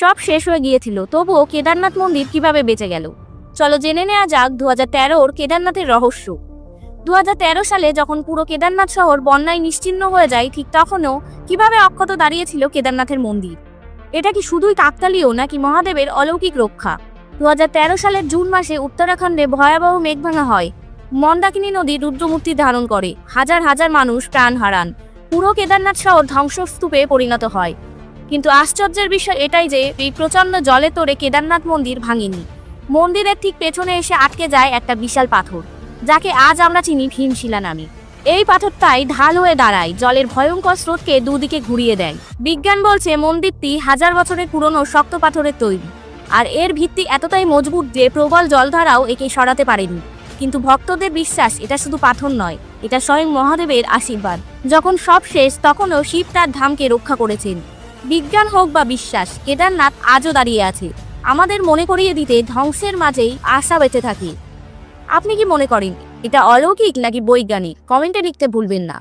সব শেষ হয়ে গিয়েছিল, তবুও কেদারনাথ মন্দির কিভাবে বেঁচে গেল? চলো জেনে নেওয়া যাক 2013-র কেদারনাথের রহস্য। 2013 সালে যখন পুরো কেদারনাথ শহর বন্যায় নিশ্চিহ্ন হয়ে যায়, ঠিক তখনও কিভাবে অক্ষত দাঁড়িয়েছিল কেদারনাথের মন্দির? এটা কি শুধুই কাকতালীয় নাকি মহাদেবের অলৌকিক রক্ষা? 2013 সালের জুন মাসে উত্তরাখণ্ডে ভয়াবহ মেঘভাঙা হয়। মন্দাকিনী নদী রুদ্রমূর্তি ধারণ করে, হাজার হাজার মানুষ প্রাণ হারান, পুরো কেদারনাথ শহর ধ্বংসস্তূপে পরিণত হয়। কিন্তু আশ্চর্যের বিষয় এটাই যে এই প্রচণ্ড জলে তোড়ে কেদারনাথ মন্দির ভাঙেনি। মন্দিরের ঠিক পেছনে এসে আটকে যায় একটা বিশাল পাথর, যাকে আজ আমরা চিনি ভীমশিলা নামে। এই পাথরটাই ঢাল হয়ে দাঁড়ায়, জলের ভয়ঙ্কর স্রোতকে দুদিকে ঘুরিয়ে দেয়। বিজ্ঞান বলছে মন্দিরটি 1000 বছরের পুরনো শক্ত পাথরের তৈরি, আর এর ভিত্তি এতটাই মজবুত যে প্রবল জলধারাও একে সরাতে পারেনি। কিন্তু ভক্তদের বিশ্বাস এটা শুধু পাথর নয়, এটা স্বয়ং মহাদেবের আশীর্বাদ। যখন সব শেষ, তখনও শিব তার ধামকে রক্ষা করেছেন। বিজ্ঞান হোক বা বিশ্বাস, কেদারনাথ আজও দাঁড়িয়ে আছে, আমাদের মনে করিয়ে দিতে ধ্বংসের মাঝেই আশা বেঁচে থাকে। আপনি কি মনে করেন এটা অলৌকিক নাকি বৈজ্ঞানিক? কমেন্টে লিখতে ভুলবেন না।